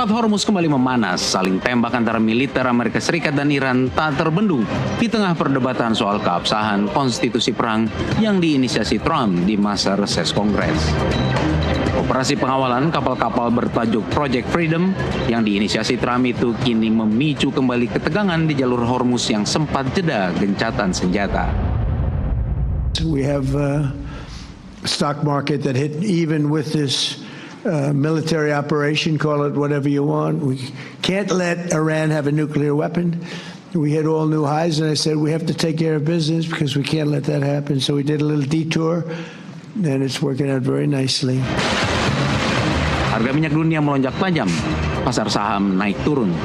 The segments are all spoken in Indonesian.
Selat Hormuz kembali memanas, saling tembak antara militer Amerika Serikat dan Iran tak terbendung di tengah perdebatan soal keabsahan konstitusi perang yang diinisiasi Trump di masa reses Kongres. Operasi pengawalan kapal-kapal bertajuk Project Freedom yang diinisiasi Trump itu kini memicu kembali ketegangan di jalur Hormuz yang sempat jeda gencatan senjata. We have a stock market that hit even with this military operation, call it whatever you want. We can't let Iran have a nuclear weapon. We hit all new highs, and I said we have to take care of business because we can't let that happen. So we did a little detour, and it's working out very nicely. Harga minyak dunia melonjak tajam, pasar saham naik turun.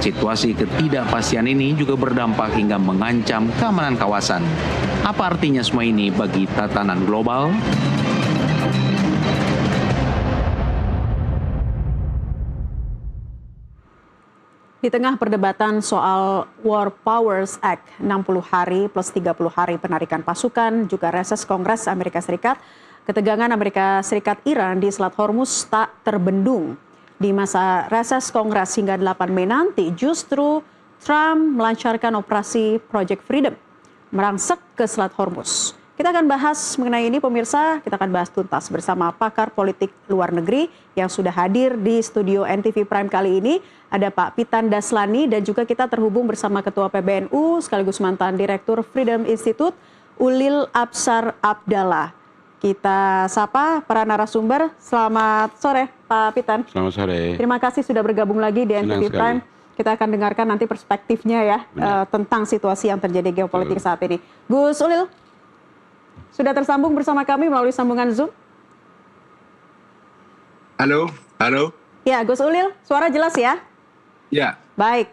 Situasi ketidakpastian ini juga berdampak hingga mengancam keamanan kawasan. Apa artinya semua ini bagi tatanan global? Di tengah perdebatan soal War Powers Act, 60 hari plus 30 hari penarikan pasukan, juga reses Kongres Amerika Serikat, ketegangan Amerika Serikat-Iran di Selat Hormuz tak terbendung. Di masa reses Kongres hingga 8 Mei nanti, justru Trump melancarkan operasi Project Freedom, merangsek ke Selat Hormuz. Kita akan bahas mengenai ini pemirsa, kita akan bahas tuntas bersama pakar politik luar negeri yang sudah hadir di studio NTV Prime kali ini. Ada Pak Pitan Daslani dan juga kita terhubung bersama Ketua PBNU sekaligus mantan Direktur Freedom Institute, Ulil Absar Abdallah. Kita sapa para narasumber. Selamat sore Pak Pitan. Selamat sore. Terima kasih sudah bergabung lagi di NTV Prime. Kita akan dengarkan nanti perspektifnya ya tentang situasi yang terjadi geopolitik saat ini. Gus Ulil, sudah tersambung bersama kami melalui sambungan Zoom. Halo. Ya, Gus Ulil, suara jelas ya? Ya. Baik,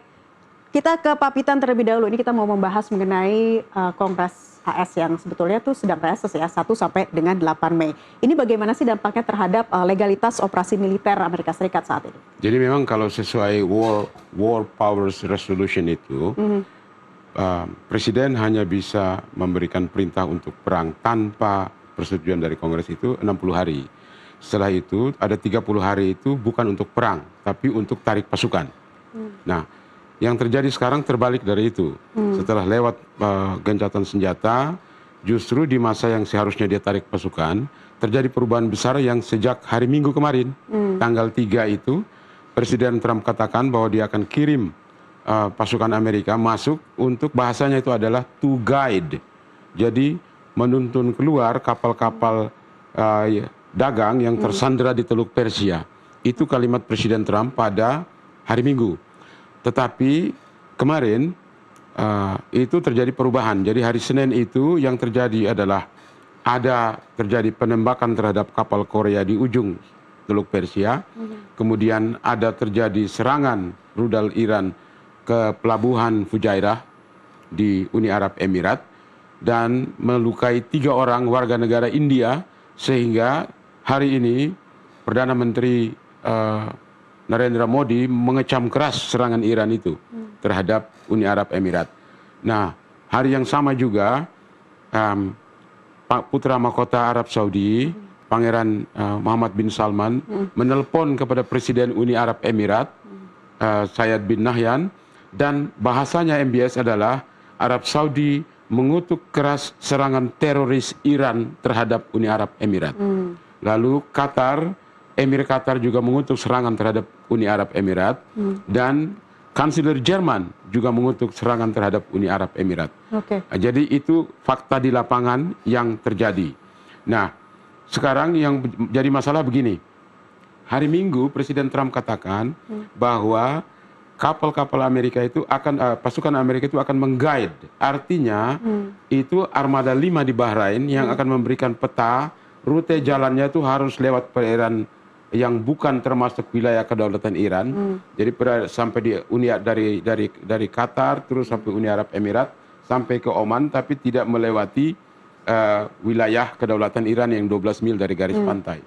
kita ke Pak Pitan terlebih dahulu. Ini kita mau membahas mengenai Kongres AS yang sebetulnya tuh sedang reses ya, 1 sampai dengan 8 Mei. Ini bagaimana sih dampaknya terhadap legalitas operasi militer Amerika Serikat saat ini? Jadi memang kalau sesuai War Powers Resolution itu, Presiden hanya bisa memberikan perintah untuk perang tanpa persetujuan dari Kongres itu 60 hari. Setelah itu ada 30 hari itu bukan untuk perang, tapi untuk tarik pasukan. Nah, yang terjadi sekarang terbalik dari itu. Setelah lewat gencatan senjata, justru di masa yang seharusnya dia tarik pasukan, terjadi perubahan besar yang sejak hari Minggu kemarin, tanggal 3 itu, Presiden Trump katakan bahwa dia akan kirim pasukan Amerika masuk untuk bahasanya itu adalah to guide. Jadi menuntun keluar kapal-kapal dagang yang tersandera di Teluk Persia. Itu kalimat Presiden Trump pada hari Minggu. Tetapi kemarin itu terjadi perubahan. Jadi hari Senin itu yang terjadi adalah ada terjadi penembakan terhadap kapal Korea di ujung Teluk Persia. Kemudian ada terjadi serangan rudal Iran ke pelabuhan Fujairah di Uni Arab Emirat dan melukai 3 orang warga negara India, sehingga hari ini Perdana Menteri Narendra Modi mengecam keras serangan Iran itu terhadap Uni Arab Emirat. Nah, hari yang sama juga Putra Mahkota Arab Saudi, Pangeran Muhammad bin Salman, menelpon kepada Presiden Uni Arab Emirat, Zayed bin Nahyan, dan bahasanya MBS adalah Arab Saudi mengutuk keras serangan teroris Iran terhadap Uni Arab Emirat. Lalu Emir Qatar juga mengutuk serangan terhadap Uni Arab Emirat, dan Kanselir Jerman juga mengutuk serangan terhadap Uni Arab Emirat. Jadi itu fakta di lapangan yang terjadi. Nah, sekarang yang jadi masalah begini. Hari Minggu Presiden Trump katakan bahwa kapal-kapal Amerika itu akan pasukan Amerika itu akan meng-guide. Artinya itu armada 5 di Bahrain yang akan memberikan peta rute jalannya itu harus lewat perairan yang bukan termasuk wilayah kedaulatan Iran. Jadi sampai di dari Qatar terus sampai Uni Arab Emirat sampai ke Oman, tapi tidak melewati wilayah kedaulatan Iran yang 12 mil dari garis pantai.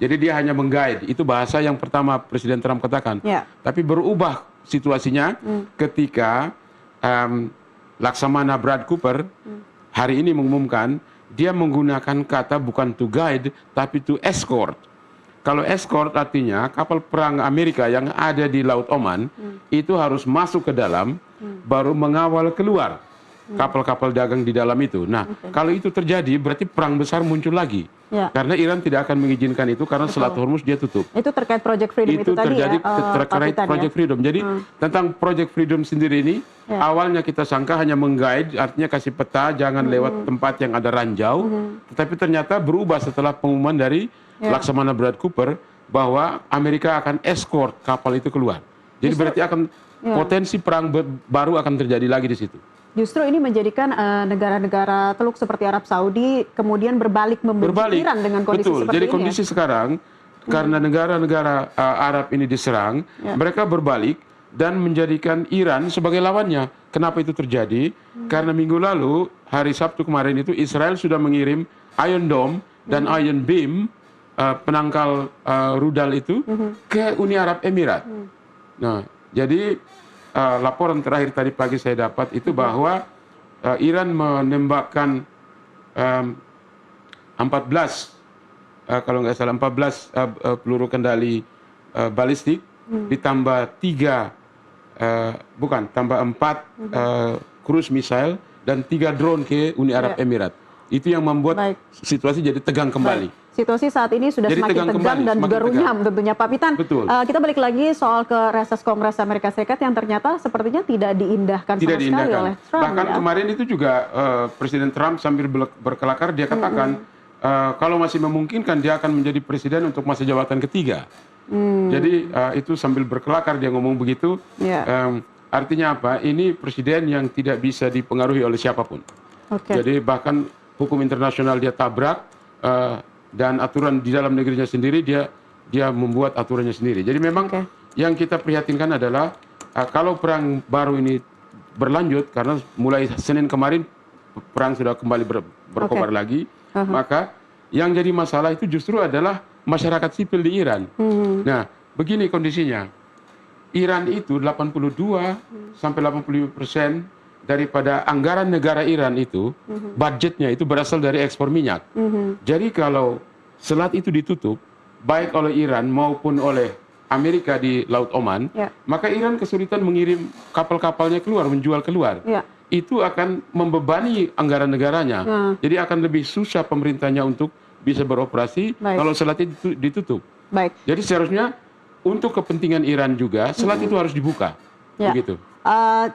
Jadi dia hanya meng-guide. Itu bahasa yang pertama Presiden Trump katakan. Tapi berubah situasinya ketika Laksamana Brad Cooper hari ini mengumumkan dia menggunakan kata bukan to guide tapi to escort. Kalau escort artinya kapal perang Amerika yang ada di Laut Oman itu harus masuk ke dalam, baru mengawal keluar kapal-kapal dagang di dalam itu. Nah, kalau itu terjadi berarti perang besar muncul lagi. Ya. Karena Iran tidak akan mengizinkan itu karena Selat Hormuz dia tutup. Itu terkait Project Freedom itu tadi terjadi ya, terkait Pak Pitan, Project ya? Freedom. Jadi tentang Project Freedom sendiri ini awalnya kita sangka hanya meng-guide, artinya kasih peta jangan lewat tempat yang ada ranjau, tetapi ternyata berubah setelah pengumuman dari Laksamana Brad Cooper bahwa Amerika akan escort kapal itu keluar. Jadi berarti akan potensi perang baru akan terjadi lagi di situ. Justru ini menjadikan negara-negara Teluk seperti Arab Saudi kemudian berbalik membenci Iran dengan kondisi betul. seperti Jadi ini. kondisi sekarang karena negara-negara Arab ini diserang, mereka berbalik dan menjadikan Iran sebagai lawannya. Kenapa itu terjadi? Karena minggu lalu, hari Sabtu kemarin itu Israel sudah mengirim Iron Dome dan Iron Beam penangkal rudal itu ke Uni Arab Emirat. Nah, jadi laporan terakhir tadi pagi saya dapat itu bahwa Iran menembakkan 14 kalau nggak salah 14 peluru kendali balistik ditambah 4 cruise missile dan 3 drone ke Uni Arab Emirat. Itu yang membuat situasi jadi tegang kembali. Situasi saat ini sudah Jadi semakin tegang dan juga runyam tentunya, Pak Pitan. Betul. Kita balik lagi soal ke reses Kongres Amerika Serikat yang ternyata sepertinya tidak diindahkan sama sekali oleh Trump. Bahkan kemarin itu juga Presiden Trump sambil berkelakar dia katakan kalau masih memungkinkan dia akan menjadi presiden untuk masa jabatan ketiga. Jadi itu sambil berkelakar dia ngomong begitu. Artinya apa? Ini presiden yang tidak bisa dipengaruhi oleh siapapun. Jadi bahkan hukum internasional dia tabrak. Dan aturan di dalam negerinya sendiri dia membuat aturannya sendiri. Jadi memang yang kita prihatinkan adalah kalau perang baru ini berlanjut karena mulai Senin kemarin perang sudah kembali berkobar lagi, maka yang jadi masalah itu justru adalah masyarakat sipil di Iran. Nah, begini kondisinya. Iran itu 82 sampai 85% daripada anggaran negara Iran itu, budgetnya itu berasal dari ekspor minyak. Jadi kalau selat itu ditutup, baik oleh Iran maupun oleh Amerika di Laut Oman, maka Iran kesulitan mengirim kapal-kapalnya keluar, menjual keluar. Itu akan membebani anggaran negaranya. Jadi akan lebih susah pemerintahnya untuk bisa beroperasi kalau selat itu ditutup. Jadi seharusnya untuk kepentingan Iran juga, selat itu harus dibuka. Begitu.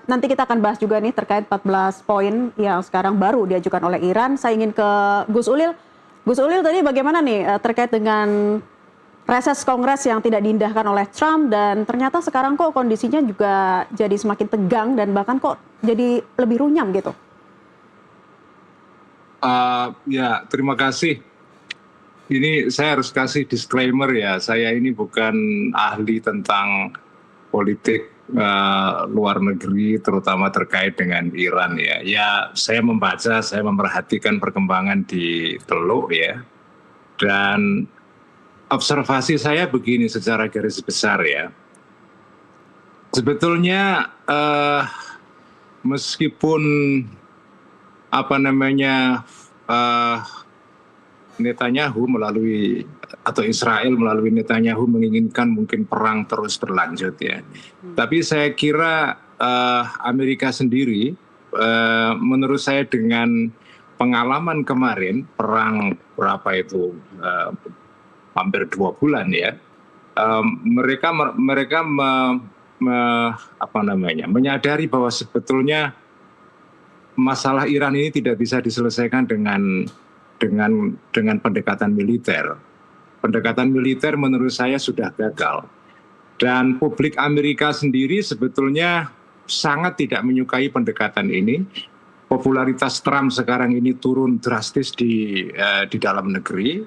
Nanti kita akan bahas juga nih terkait 14 poin yang sekarang baru diajukan oleh Iran. Saya ingin ke Gus Ulil. Gus Ulil tadi bagaimana nih terkait dengan reses Kongres yang tidak diindahkan oleh Trump dan ternyata sekarang kok kondisinya juga jadi semakin tegang dan bahkan kok jadi lebih runyam gitu. Ya, terima kasih. Ini saya harus kasih disclaimer ya, saya ini bukan ahli tentang politik luar negeri terutama terkait dengan Iran ya. Ya saya membaca, saya memerhatikan perkembangan di Teluk ya. Dan observasi saya begini secara garis besar ya. Sebetulnya meskipun Netanyahu atau Israel melalui Netanyahu menginginkan mungkin perang terus berlanjut ya. Tapi saya kira Amerika sendiri menurut saya dengan pengalaman kemarin perang berapa itu hampir 2 bulan ya. Mereka menyadari bahwa sebetulnya masalah Iran ini tidak bisa diselesaikan dengan pendekatan militer. Pendekatan militer menurut saya sudah gagal. Dan publik Amerika sendiri sebetulnya sangat tidak menyukai pendekatan ini. Popularitas Trump sekarang ini turun drastis di dalam negeri.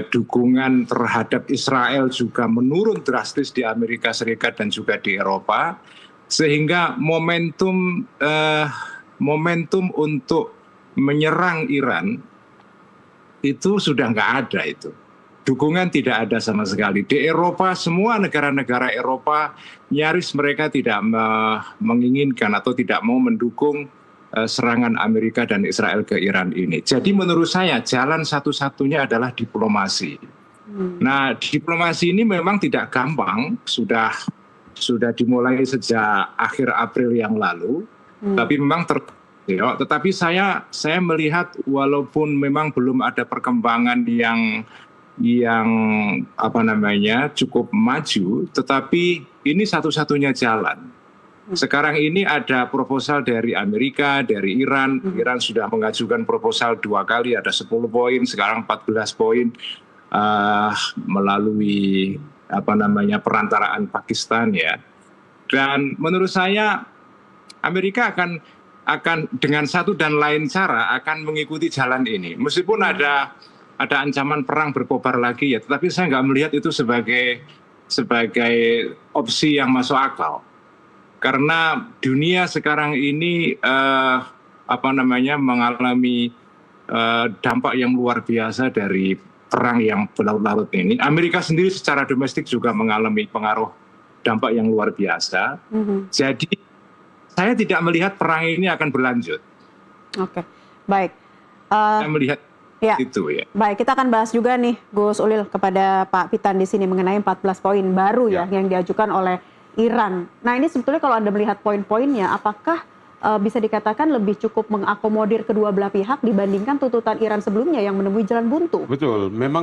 Dukungan terhadap Israel juga menurun drastis di Amerika Serikat dan juga di Eropa. Sehingga momentum untuk menyerang Iran itu sudah nggak ada itu. Dukungan tidak ada sama sekali. Di Eropa, semua negara-negara Eropa nyaris mereka tidak menginginkan atau tidak mau mendukung serangan Amerika dan Israel ke Iran ini. Jadi menurut saya jalan satu-satunya adalah diplomasi. Nah, diplomasi ini memang tidak gampang, sudah dimulai sejak akhir April yang lalu, tapi memang tetapi saya melihat walaupun memang belum ada perkembangan yang cukup maju, tetapi ini satu-satunya jalan. Sekarang ini ada proposal dari Amerika, dari Iran. Iran sudah mengajukan proposal 2 kali, ada 10 poin, sekarang 14 poin melalui perantaraan Pakistan ya. Dan menurut saya Amerika akan dengan satu dan lain cara akan mengikuti jalan ini. Meskipun ada ancaman perang berkobar lagi ya, tetapi saya nggak melihat itu sebagai opsi yang masuk akal. Karena dunia sekarang ini mengalami dampak yang luar biasa dari perang yang berlarut-larut ini. Amerika sendiri secara domestik juga mengalami pengaruh dampak yang luar biasa. Jadi saya tidak melihat perang ini akan berlanjut. Oke, baik. Saya melihat ya. itu ya. Baik, kita akan bahas juga nih Gus Ulil kepada Pak Pitan di sini mengenai 14 poin baru ya yang diajukan oleh Iran. Nah ini sebetulnya kalau Anda melihat poin-poinnya, apakah bisa dikatakan lebih cukup mengakomodir kedua belah pihak dibandingkan tuntutan Iran sebelumnya yang menemui jalan buntu? Betul, memang